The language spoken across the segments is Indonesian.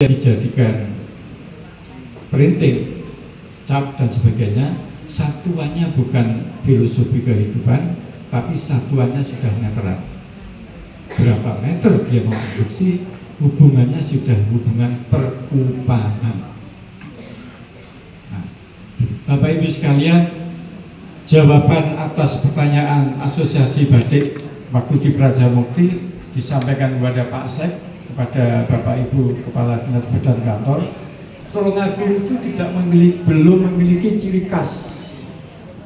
dijadikan printing, cap dan sebagainya, satuannya bukan filosofi kehidupan, tapi satuannya sudah meteran. Berapa meter dia memproduksi, hubungannya sudah hubungan perumpamaan. Nah, Bapak Ibu sekalian, jawaban atas pertanyaan Asosiasi Batik waktu di Prajamukti disampaikan kepada Pak Sek, kepada Bapak Ibu Kepala Dinas Badan Kantor. Tulungagung itu belum memiliki ciri khas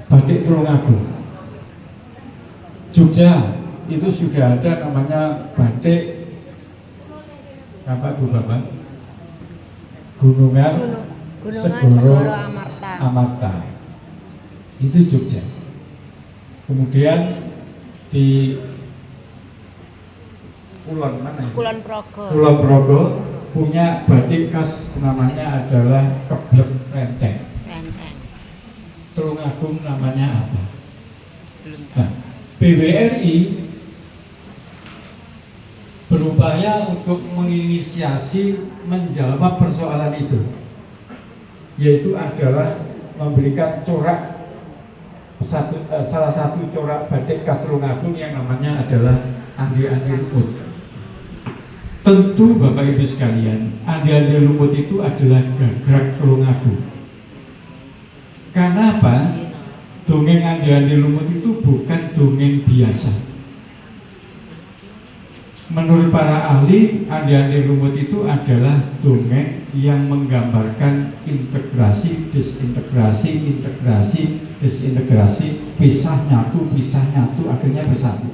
batik Tulungagung. Jogja itu sudah ada namanya batik apa Bu Bapak? Gunungan Segoro Amarta. Itu Jogja. Kemudian di Kulon mana ya? Kulon Progo punya batik khas namanya adalah Keblek Renteng. Tulungagung namanya apa? Nah, BWRI berupaya untuk menginisiasi menjawab persoalan itu, yaitu adalah memberikan corak salah satu corak batik khas Tulungagung yang namanya adalah andi-andi lumut. Tentu Bapak Ibu sekalian, andi-andi lumut itu adalah gagrak Tulungagung. Karena apa? Dongeng andi-andi lumut itu bukan dongeng biasa. Menurut para ahli, andi-andi lumut itu adalah dongeng yang menggambarkan integrasi, disintegrasi, integrasi, disintegrasi, pisah nyatu, akhirnya bersatu.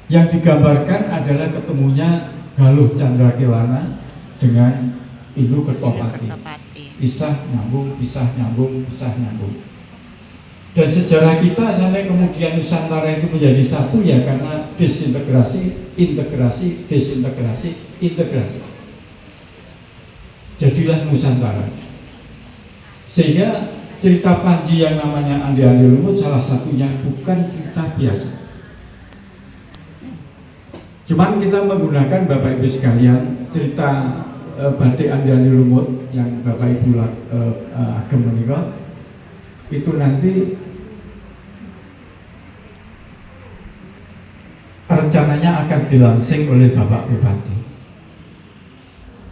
Yang digambarkan adalah ketemunya Galuh Chandra Kelana dengan Indu Kertopati. Pisah nyambung, pisah nyambung, pisah nyambung. Dan sejarah kita sampai kemudian Nusantara itu menjadi satu ya karena disintegrasi, integrasi, disintegrasi, integrasi. Jadilah Nusantara. Sehingga cerita Panji yang namanya Andi-andi lumut salah satunya bukan cerita biasa. Cuman kita menggunakan Bapak Ibu sekalian cerita batik andi-andi lumut yang Bapak Ibu agem menika itu nanti rencananya akan dilansing oleh Bapak Bupati.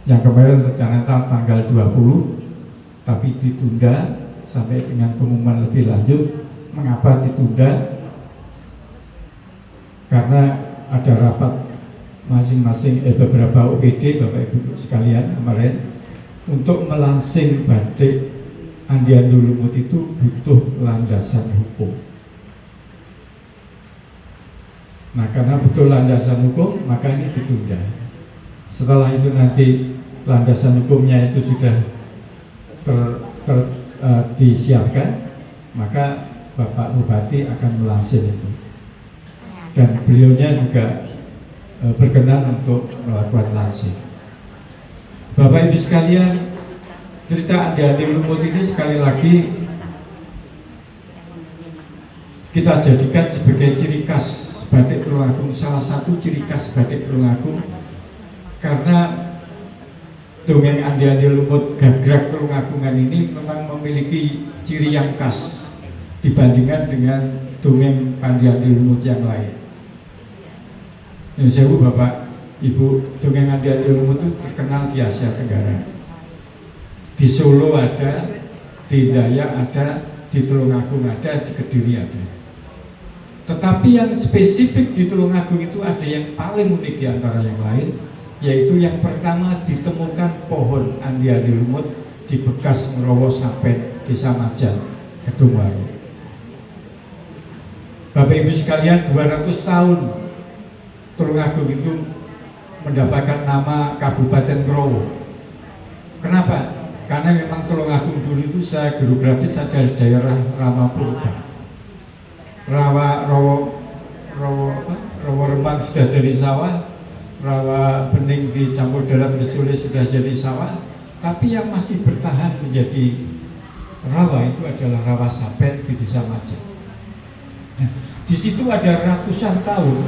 Yang kemarin rencananya tanggal 20 tapi ditunda sampai dengan pengumuman lebih lanjut. Mengapa ditunda? Karena ada rapat masing-masing beberapa OPD Bapak Ibu sekalian kemarin untuk melansing batik andi-andi lumut itu butuh landasan hukum. Nah, karena butuh landasan hukum maka ini ditunda. Setelah itu nanti landasan hukumnya itu sudah disiapkan, maka Bapak Bupati akan melansing itu. Dan beliaunya juga berkenan untuk melakukan lansing. Bapak Ibu sekalian, cerita andi-andi lumut ini sekali lagi kita jadikan sebagai ciri khas batik Tulungagung, salah satu ciri khas batik Tulungagung, karena dongeng andi-andi lumut gagrak Tulungagungan ini memang memiliki ciri yang khas dibandingkan dengan dongeng andi-andi lumut yang lain. Yang saya Bapak Ibu, dongeng andi-andi lumut itu terkenal di Asia Tenggara. Di Solo ada, di Dayak ada, di Tulungagung ada, di Kediri ada. Tetapi yang spesifik di Tulungagung itu ada yang paling unik di antara yang lain, yaitu yang pertama ditemukan pohon andi-andi lumut di bekas Merowo Sapet, Desa Majan, Kedungwaru. Bapak Ibu sekalian, 200 tahun Tulungagung itu mendapatkan nama Kabupaten Krowo. Kenapa? Karena memang Tulungagung dulu itu saya geografis ada daerah Rama Purba. Rawa Rembang sudah jadi sawah, rawa bening dicampur darat Becule sudah jadi sawah, tapi yang masih bertahan menjadi rawa itu adalah rawa Sapet di Desa Majan. Nah, di situ ada ratusan tahun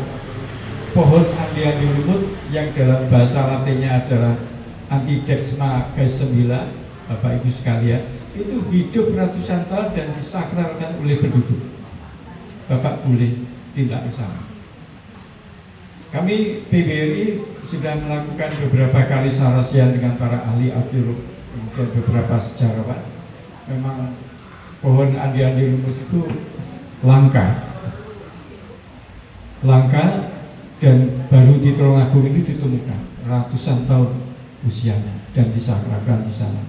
pohon andi-andi lumut yang dalam bahasa Latinnya adalah Antidexma gaissemilla, Bapak Ibu sekalian, itu hidup ratusan tahun dan disakralkan oleh penduduk. Bapak boleh tindak ke sana. Kami PBRI sudah melakukan beberapa kali sarasian dengan para ahli arkeolog, kemudian beberapa sejarawan. Memang pohon andi-andi lumut itu langka dan baru di Tulungagung ini ditemukan ratusan tahun usianya dan disakralkan di sana.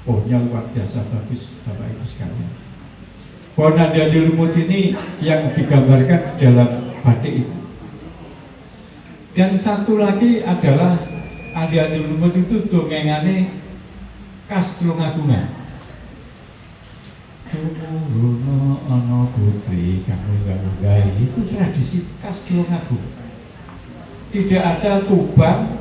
Pohonnya luar biasa bagus, Bapak Ibu sekalian. Pohon andi-andi lumut ini yang digambarkan di dalam batik itu. Dan satu lagi adalah andi-andi lumut itu dongengane khas Tulungagungan. Runo ana putri kang unggah-unggahi, itu tradisi khas Tulungagung. Tidak ada Tuban,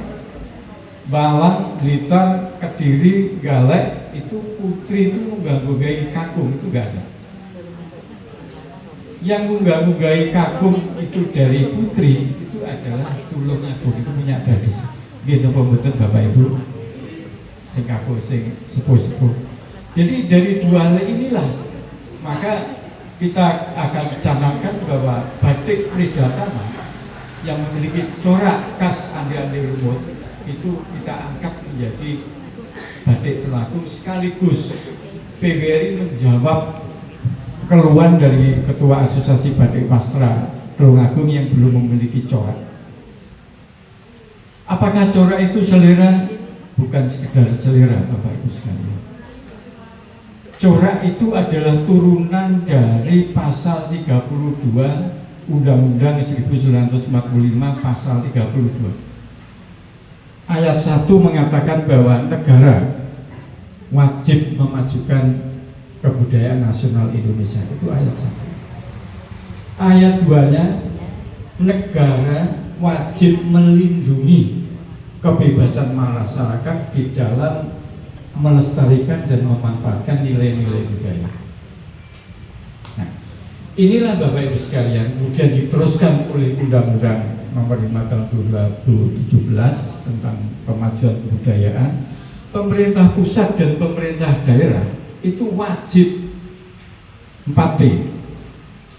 Malang, Blitar, Kediri, Galek itu putri itu unggah-unggahi kakung, itu enggak ada. Yang unggah-unggahi kakung itu dari putri itu adalah Tulungagung, itu punya tradisi. Nggih napa mboten Bapak Ibu? Sing kakung sing sepuh-sepuh. Jadi dari dua hal inilah maka kita akan canangkan bahwa batik Pridatama yang memiliki corak khas andi-andi lumut itu kita angkat menjadi batik Tulungagung, sekaligus PBRI menjawab keluhan dari Ketua Asosiasi Batik Pastra Tulungagung yang belum memiliki corak. Apakah corak itu selera? Bukan sekedar selera, Bapak Ibu sekalian. Corak itu adalah turunan dari pasal 32 Undang-Undang 1945 pasal 32. Ayat 1 mengatakan bahwa negara wajib memajukan kebudayaan nasional Indonesia. Itu ayat 1. Ayat 2-nya, negara wajib melindungi kebebasan masyarakat di dalam melestarikan dan memanfaatkan nilai-nilai budaya. Nah, inilah Bapak Ibu sekalian, kemudian diteruskan oleh Undang-Undang Nomor 5 Tahun 2017 tentang Pemajuan Kebudayaan. Pemerintah pusat dan pemerintah daerah itu wajib 4P.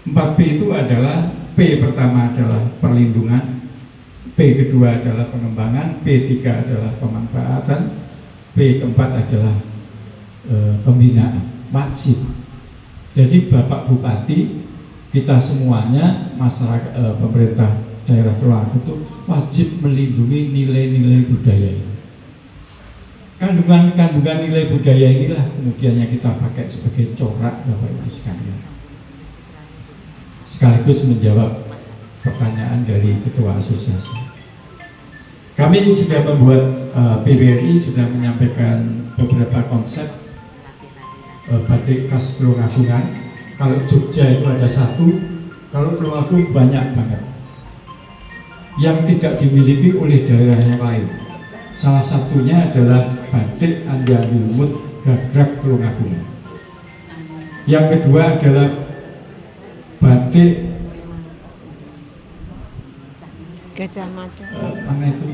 4P itu adalah P pertama adalah perlindungan, P kedua adalah pengembangan, P3 adalah pemanfaatan, P keempat adalah pembinaan. Wajib. Jadi Bapak Bupati, kita semuanya masyarakat pemerintah daerah Tulungagung itu wajib melindungi nilai-nilai budaya ini. Kandungan nilai budaya inilah kemudian yang kita pakai sebagai corak Bapak Ibu sekalian. Sekaligus menjawab pertanyaan dari Ketua Asosiasi. Kami sudah membuat PBRI sudah menyampaikan beberapa konsep batik khas Tulungagungan. Kalau Jogja itu ada 1, kalau Tulungagung banyak banget yang tidak dimiliki oleh daerah yang lain. Salah satunya adalah batik andi-andi lumut Gagrak Tulungagungan. Yang kedua adalah batik Gajah Mada. Mana itu?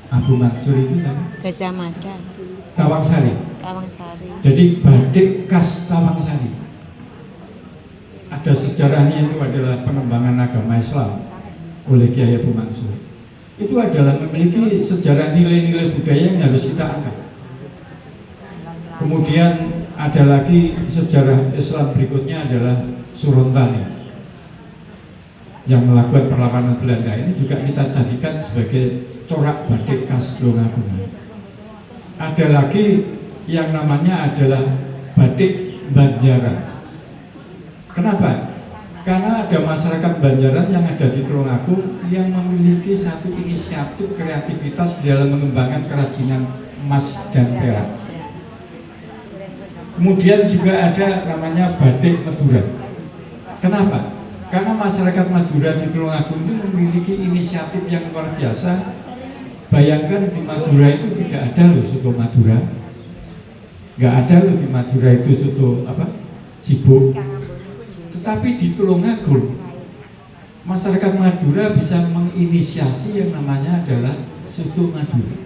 Abu Mansur itu kan? Gajah Mada. Tawangsari. Tawangsari. Jadi batik khas Tawangsari. Ada sejarahnya, itu adalah pengembangan agama Islam oleh Kiai Abu Mansur. Itu adalah memiliki sejarah nilai-nilai budaya yang harus kita angkat. Kemudian ada lagi sejarah Islam berikutnya adalah Surontani yang melakukan perlawanan Belanda. Ini juga kita jadikan sebagai corak batik khas Tulungagungan. Ada lagi yang namanya adalah batik Banjaran. Kenapa? Karena ada masyarakat Banjaran yang ada di Tulungagung yang memiliki satu inisiatif kreativitas dalam mengembangkan kerajinan emas dan perak. Kemudian juga ada namanya batik Madura. Kenapa? Karena masyarakat Madura di Tulungagung itu memiliki inisiatif yang luar biasa. Bayangkan di Madura itu tidak ada loh soto Madura, nggak ada loh di Madura itu soto apa? Sibuk. Tetapi di Tulungagung masyarakat Madura bisa menginisiasi yang namanya adalah Soto Madura.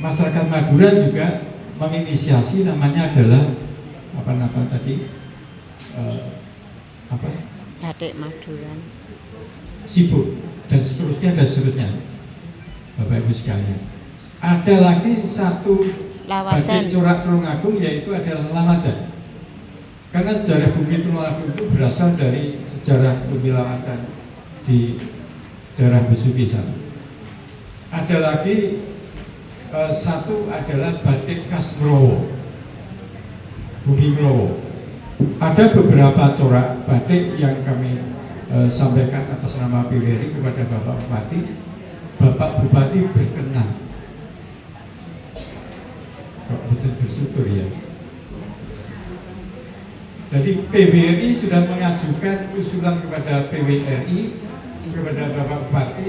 Masyarakat Madura juga menginisiasi namanya adalah apa tadi? Batik Maduran. Sibuk dan seterusnya, Bapak Ibu sekalian. Ada lagi satu Lawatan. batik corak Tulungagung, yaitu adalah Lawatan. Karena sejarah bumi Tulungagung itu berasal dari sejarah bumi Lawatan di daerah Besuki sana. Ada lagi satu adalah batik khas Ngrowo, bumi Ngrowo. Ada beberapa corak batik yang kami sampaikan atas nama PWRI kepada Bapak Bupati. Bapak Bupati berkenan, kok betul bersyukur ya. Jadi PWRI sudah mengajukan usulan kepada PWRI, kepada Bapak Bupati,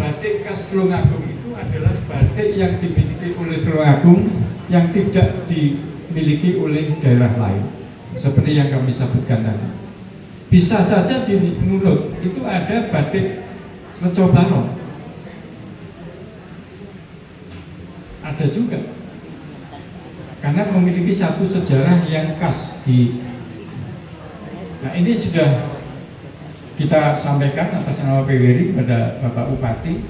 batik khas Tulungagung itu adalah batik yang dimiliki oleh Tulungagung yang tidak dimiliki oleh daerah lain, seperti yang kami sebutkan tadi. Bisa saja di Nunut itu ada batik Reco Barong, ada juga, karena memiliki satu sejarah yang khas di. Nah, ini sudah kita sampaikan atas nama PWRI kepada Bapak Bupati.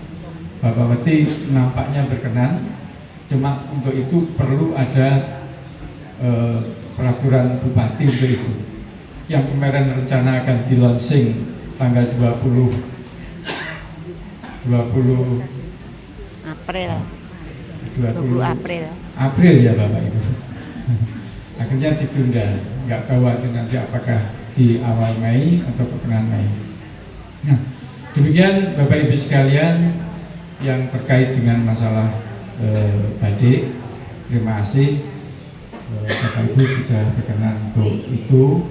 Bapak Bupati nampaknya berkenan, cuma untuk itu perlu ada peraturan Bupati untuk itu, yang kemarin rencana akan di launching tanggal 20 April. 20 April ya Bapak Ibu. Akhirnya ditunda, nggak tahu nanti apakah di awal Mei atau pertengahan Mei. Nah, demikian Bapak Ibu sekalian yang terkait dengan masalah badik. Terima kasih Bapak Ibu sudah berkenan untuk itu.